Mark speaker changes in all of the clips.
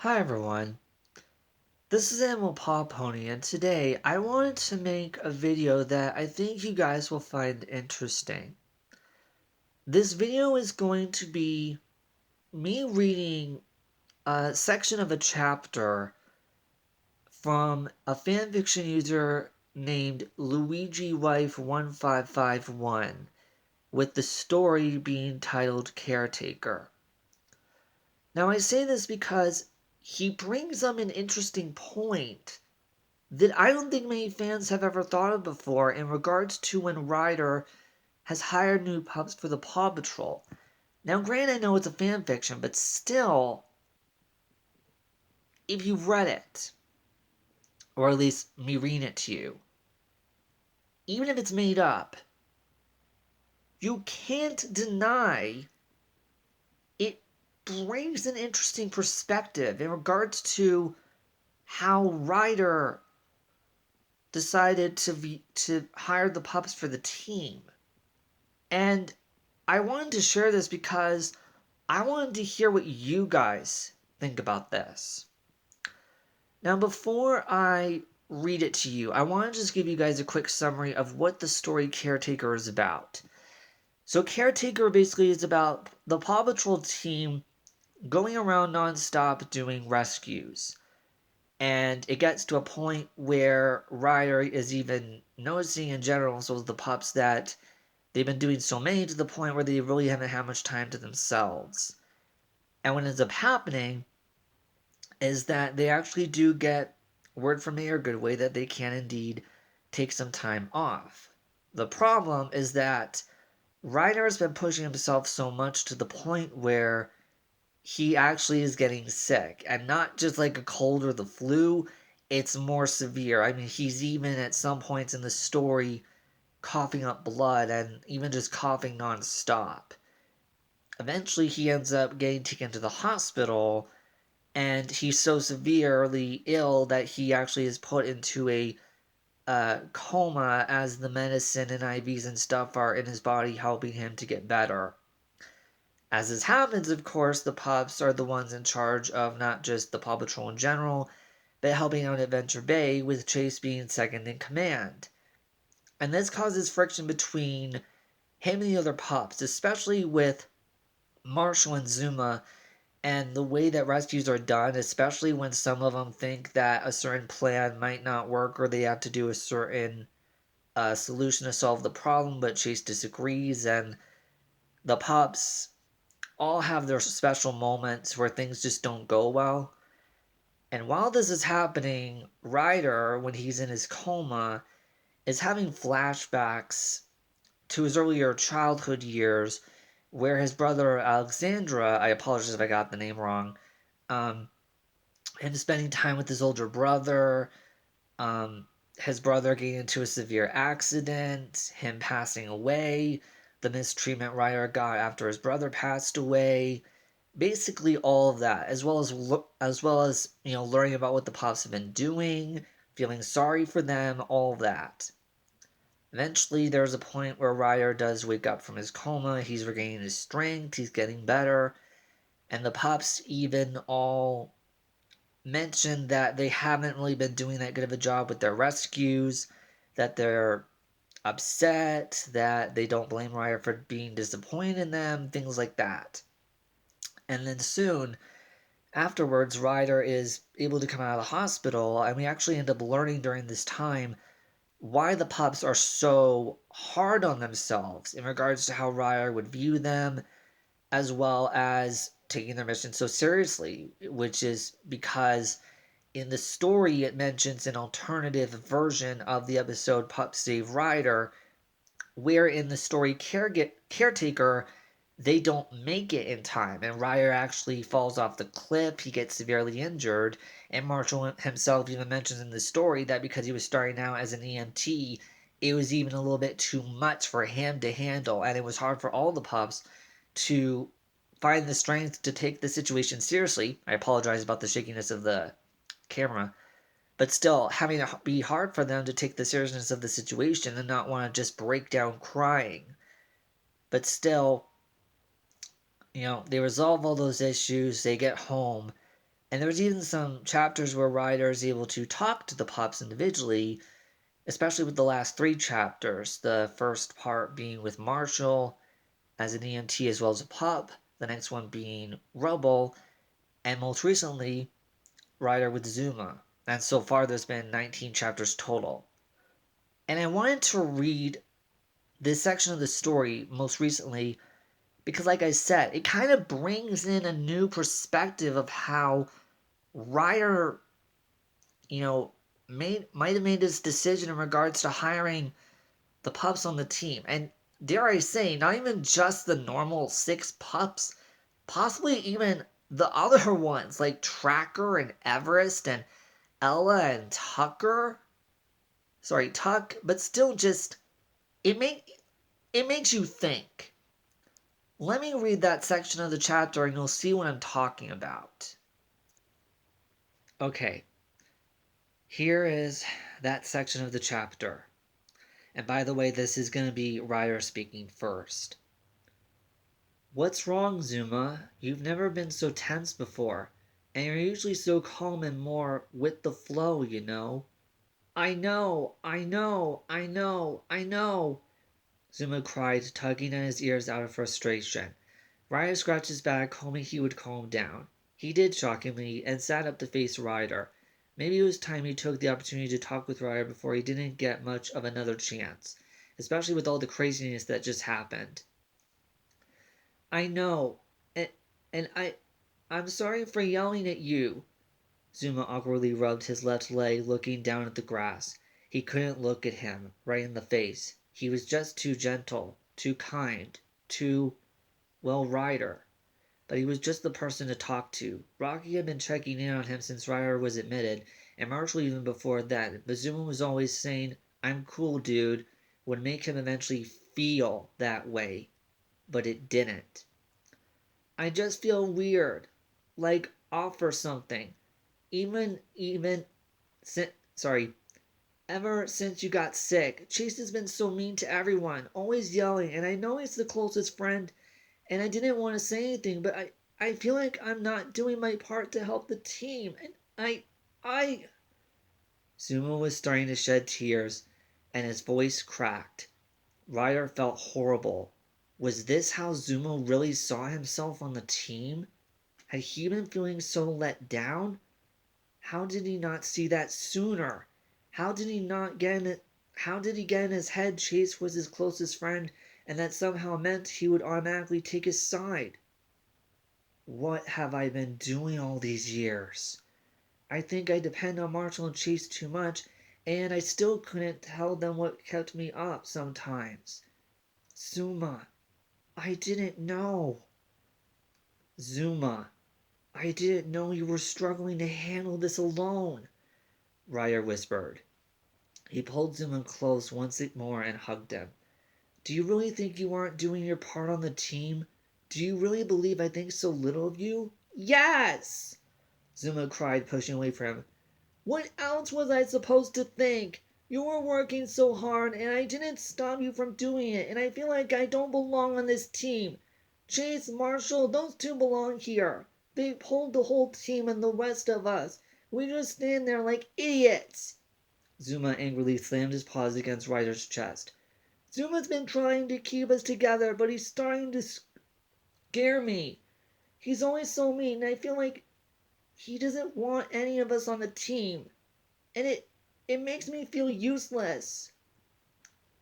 Speaker 1: Hi everyone, this is Animal Paw Pony, and today I wanted to make a video that I think you guys will find interesting. This video is going to be me reading a section of a chapter from a fanfiction user named LuigiWife1551, with the story being titled Caretaker. Now I say this because he brings up an interesting point that I don't think many fans have ever thought of before in regards to when Ryder has hired new pups for the Paw Patrol. Now, granted, I know it's a fan fiction, but still, if you've read it, or at least me reading it to you, even if it's made up, you can't deny it brings an interesting perspective in regards to how Ryder decided to hire the pups for the team. And I wanted to share this because I wanted to hear what you guys think about this. Now, before I read it to you, I want to just give you guys a quick summary of what the story Caretaker is about. So, Caretaker basically is about the Paw Patrol team going around nonstop doing rescues. And it gets to a point where Ryder is even noticing in general, so the pups, that they've been doing so many to the point where they really haven't had much time to themselves. And what ends up happening is that they actually do get word from Mayor Goodway that they can indeed take some time off. The problem is that Ryder has been pushing himself so much to the point where he actually is getting sick. And not just like a cold or the flu, it's more severe. I mean, he's even at some points in the story coughing up blood and even just coughing nonstop. Eventually, he ends up getting taken to the hospital, and he's so severely ill that he actually is put into a coma as the medicine and IVs and stuff are in his body helping him to get better. As this happens, of course, the pups are the ones in charge of not just the Paw Patrol in general, but helping out Adventure Bay, with Chase being second in command. And this causes friction between him and the other pups, especially with Marshall and Zuma, and the way that rescues are done, especially when some of them think that a certain plan might not work or they have to do a certain solution to solve the problem, but Chase disagrees, and the pups all have their special moments where things just don't go well. And while this is happening, Ryder, when he's in his coma, is having flashbacks to his earlier childhood years, where his brother Alexandra, I apologize if I got the name wrong, him spending time with his older brother, um, his brother getting into a severe accident, him passing away, the mistreatment Ryder got after his brother passed away, basically all of that, as well as learning about what the Pops have been doing, feeling sorry for them, all of that. Eventually, there's a point where Ryder does wake up from his coma. He's regaining his strength. He's getting better. And the pups even all mention that they haven't really been doing that good of a job with their rescues, that they're upset, that they don't blame Ryder for being disappointed in them, things like that. And then soon afterwards, Ryder is able to come out of the hospital, and we actually end up learning during this time why the pups are so hard on themselves in regards to how Ryder would view them, as well as taking their mission so seriously, which is because in the story it mentions an alternative version of the episode Pups Save Ryder, where in the story Caretaker, they don't make it in time, and Ryder actually falls off the cliff. He gets severely injured, and Marshall himself even mentions in the story that because he was starting out as an EMT, it was even a little bit too much for him to handle, and it was hard for all the pups to find the strength to take the situation seriously. I apologize about the shakiness of the camera, but still having it be hard for them to take the seriousness of the situation and not want to just break down crying. But still, they resolve all those issues, they get home, And there's even some chapters where Ryder is able to talk to the pups individually, especially with the last 3 chapters. The first part being with Marshall as an EMT as well as a pup, the next one being Rubble, and most recently, Ryder with Zuma. And so far, there's been 19 chapters total. And I wanted to read this section of the story most recently because, like I said, it kind of brings in a new perspective of how Ryder, might have made this decision in regards to hiring the pups on the team. And dare I say, not even just the normal 6 pups, possibly even the other ones like Tracker and Everest and Ella and Tucker. Sorry, Tuck, but still just it makes you think. Let me read that section of the chapter and you'll see what I'm talking about. Okay. Here is that section of the chapter. And by the way, this is going to be Ryder speaking first. What's wrong, Zuma? You've never been so tense before, and you're usually so calm and more with the flow, you know. I know, I know, I know, I know, Zuma cried, tugging at his ears out of frustration. Ryder scratched his back, hoping he would calm down. He did, shockingly, and sat up to face Ryder. Maybe it was time he took the opportunity to talk with Ryder before he didn't get much of another chance, especially with all the craziness that just happened. I know, and, I'm sorry for yelling at you. Zuma awkwardly rubbed his left leg, looking down at the grass. He couldn't look at him, right in the face. He was just too gentle, too kind, Ryder. But he was just the person to talk to. Rocky had been checking in on him since Ryder was admitted, and Marshall even before that, but Zuma was always saying, I'm cool, dude, would make him eventually feel that way. But it didn't. I just feel weird, like off or something. Even sorry, ever since you got sick, Chase has been so mean to everyone, always yelling, and I know he's the closest friend, and I didn't want to say anything, but I feel like I'm not doing my part to help the team, and I. Zuma was starting to shed tears, and his voice cracked. Ryder felt horrible. Was this how Zuma really saw himself on the team? Had he been feeling so let down? How did he not see that sooner? How did he get in his head Chase was his closest friend and that somehow meant he would automatically take his side? What have I been doing all these years? I think I depend on Marshall and Chase too much, and I still couldn't tell them what kept me up sometimes. Zuma, I didn't know. Zuma, I didn't know you were struggling to handle this alone, Ryder whispered. He pulled Zuma close once more and hugged him. Do you really think you aren't doing your part on the team? Do you really believe I think so little of you? Yes! Zuma cried, pushing away from him. What else was I supposed to think? You were working so hard, and I didn't stop you from doing it, and I feel like I don't belong on this team. Chase, Marshall, those 2 belong here. They pulled the whole team and the rest of us. We just stand there like idiots. Zuma angrily slammed his paws against Ryder's chest. Zuma's been trying to keep us together, but he's starting to scare me. He's always so mean, and I feel like he doesn't want any of us on the team. And it makes me feel useless.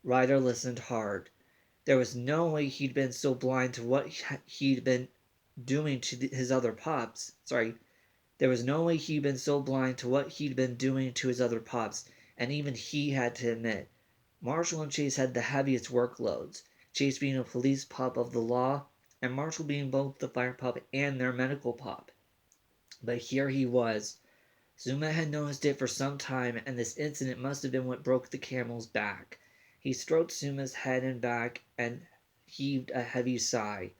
Speaker 1: Ryder listened hard. There was no way he'd been so blind to what he'd been doing to his other pups. There was no way he'd been so blind to what he'd been doing to his other pups, and even he had to admit, Marshall and Chase had the heaviest workloads, Chase being a police pup of the law, and Marshall being both the fire pup and their medical pup. But here he was. Zuma had noticed it for some time, and this incident must have been what broke the camel's back. He stroked Zuma's head and back and heaved a heavy sigh.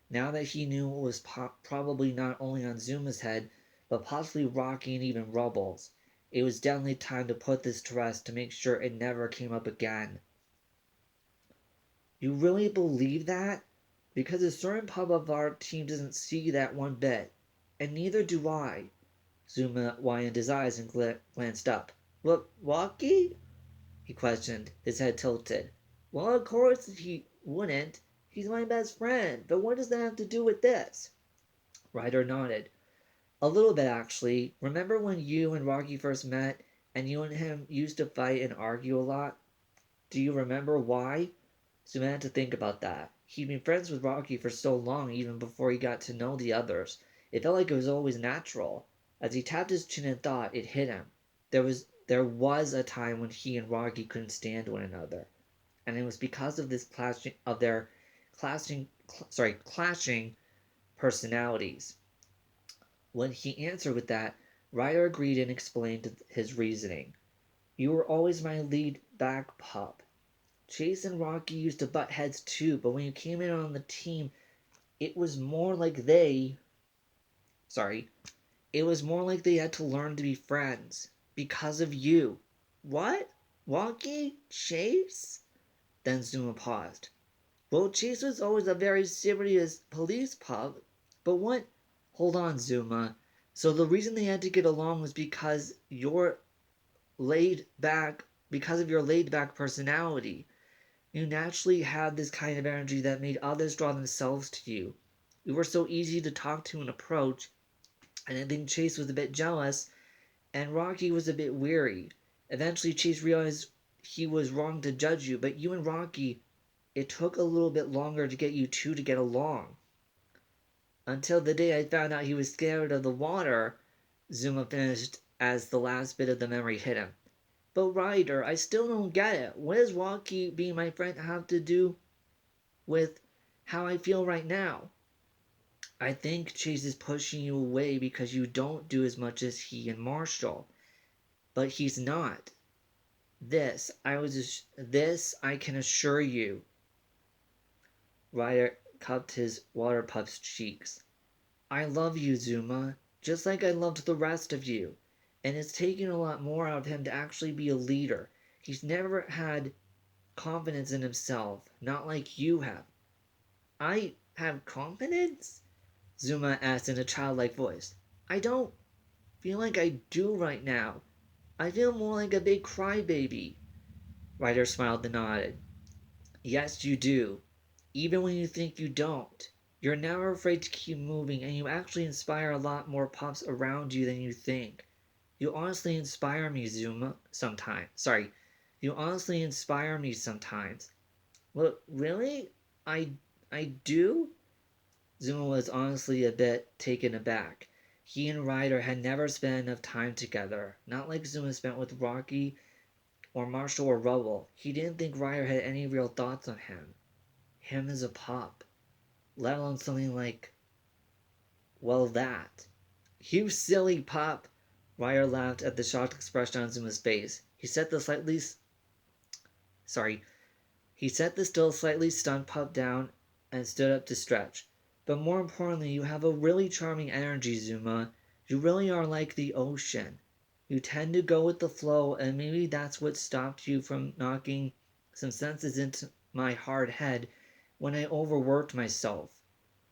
Speaker 1: Now that he knew it was probably not only on Zuma's head, but possibly Rocky and even Rubble's, it was definitely time to put this to rest to make sure it never came up again. You really believe that? Because a certain pub of our team doesn't see that one bit, and neither do I. Zuma widened his eyes and glanced up. What, Rocky? He questioned, his head tilted. Well, of course he wouldn't. He's my best friend. But what does that have to do with this? Ryder nodded. A little bit, actually. Remember when you and Rocky first met, and you and him used to fight and argue a lot? Do you remember why? Zuma had to think about that. He'd been friends with Rocky for so long, even before he got to know the others. It felt like it was always natural. As he tapped his chin in thought, it hit him. There was a time when he and Rocky couldn't stand one another, and it was because of this clashing personalities. When he answered with that, Ryder agreed and explained his reasoning. You were always my lead back pup. Chase and Rocky used to butt heads too, but when you came in on the team, it was more like they. Sorry. It was more like they had to learn to be friends. Because of you. What? Rocky? Chase? Then Zuma paused. Well, Chase was always a very serious police pup, but what? Hold on, Zuma. So the reason they had to get along was because of your laid back personality. You naturally had this kind of energy that made others draw themselves to you. You were so easy to talk to and approach, and I think Chase was a bit jealous, and Rocky was a bit weary. Eventually, Chase realized he was wrong to judge you, but you and Rocky, it took a little bit longer to get you two to get along. Until the day I found out he was scared of the water, Zuma finished as the last bit of the memory hit him. But Ryder, I still don't get it. What does Rocky being my friend have to do with how I feel right now? I think Chase is pushing you away because you don't do as much as he and Marshall. But he's not. This I can assure you. Ryder cupped his water pup's cheeks. I love you, Zuma, just like I loved the rest of you. And it's taken a lot more out of him to actually be a leader. He's never had confidence in himself, not like you have. I have confidence? Zuma asked in a childlike voice. I don't feel like I do right now. I feel more like a big crybaby. Ryder smiled and nodded. Yes, you do. Even when you think you don't. You're never afraid to keep moving, and you actually inspire a lot more pups around you than you think. You honestly inspire me, Zuma, sometimes. Sorry. You honestly inspire me sometimes. Well, really? I I do? Zuma was honestly a bit taken aback. He and Ryder had never spent enough time together, not like Zuma spent with Rocky or Marshall or Rubble. He didn't think Ryder had any real thoughts on him as a pup, let alone something like, well, that. You silly pup! Ryder laughed at the shocked expression on Zuma's face. Sorry, he set the still slightly stunned pup down and stood up to stretch. But more importantly, you have a really charming energy, Zuma. You really are like the ocean. You tend to go with the flow, and maybe that's what stopped you from knocking some senses into my hard head when I overworked myself.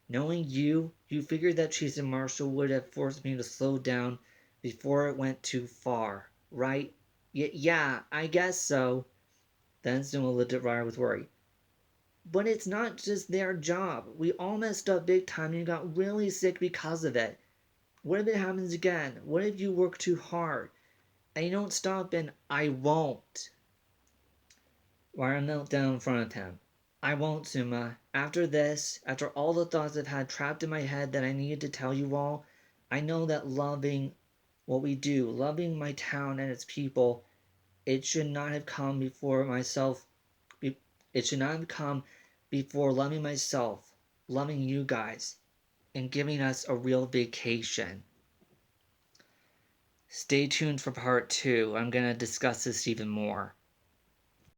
Speaker 1: Knowing you figured that Chase and Marshall would have forced me to slow down before it went too far, right? Yeah, I guess so. Then Zuma looked at Ryder with worry. But it's not just their job. We all messed up big time and you got really sick because of it. What if it happens again? What if you work too hard and you don't stop and I won't? Ryder knelt down in front of him. I won't, Zuma. After this, after all the thoughts I've had trapped in my head that I needed to tell you all, I know that loving what we do, loving my town and its people, it should not have come before myself. It should not have come before loving myself, loving you guys, and giving us a real vacation. Stay tuned for part 2. I'm going to discuss this even more.